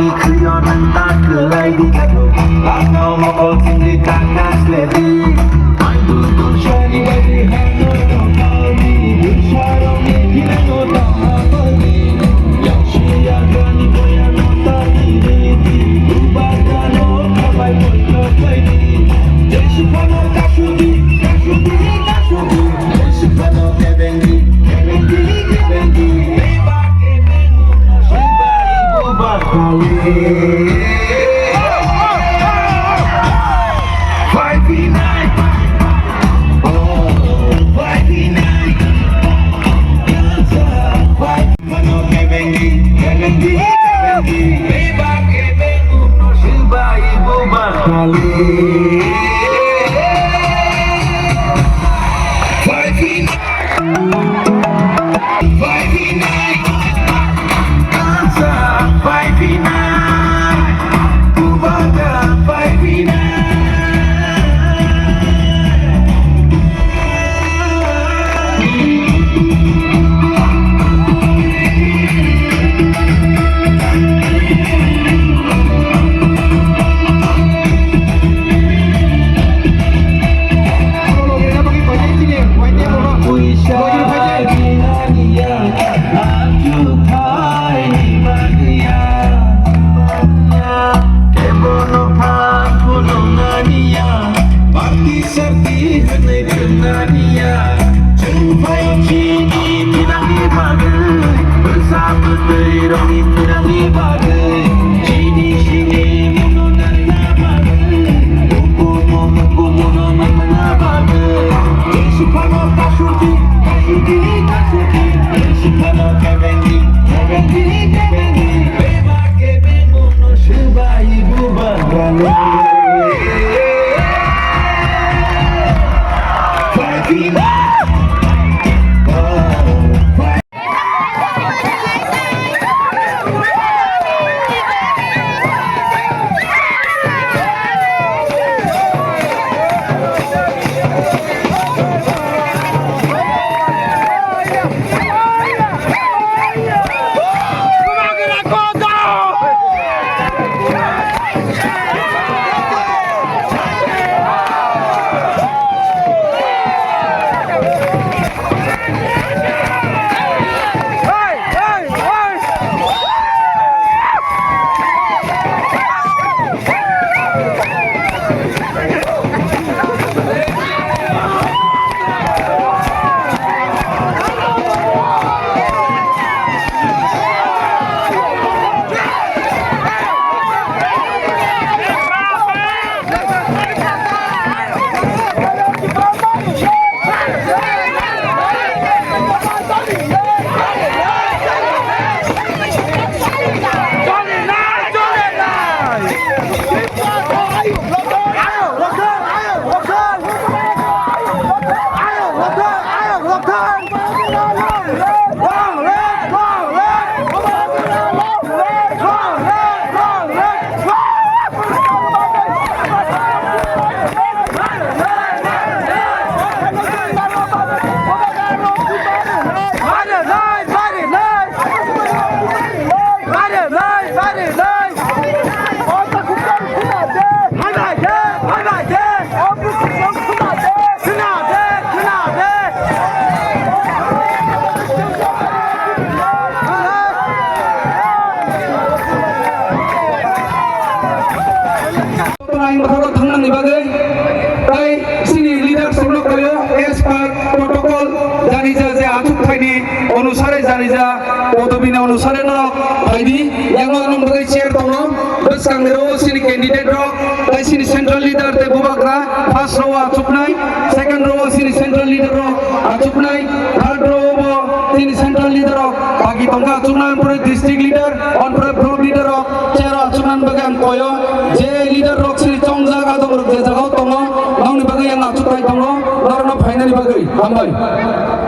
Ni kuyonan tak kelai di katu Langau mokol tinggi kakas ledi Aidu tushani bagi hano tokali Dusharong ni kinango takapali Yang siya gani boya nota diriti Ubaga no kabai moito kaini Jesu pano kasudi, kasudi, kasudi Jesu pano kebengi, kebengi, kebengi Beba kebengu no shiba ibu bakali अनुसारे जानिजा पदबिना अनुसारे न फाइदि यांग नम बगै chair दङ बस कांगरो सिनि candidate रो bye सिनि central leader ते बुबाग्रा first row आचुकनाय second row सिनि central leader रो आचुकनाय third row सिनि सेंट्रल लीडर रो बाकी दंगा आचुकनाय पुरे डिस्ट्रिक्ट लीडर ऑन पुरे ब्लॉक लीडर रो चेयर आचुकनान बगै आं कयो जे लीडर रो सिनि चंगजागा दङ जे जागाव दङ नंनि बगै आं आचुकनाय दङ नरनो फाइनालि बगै हामबाय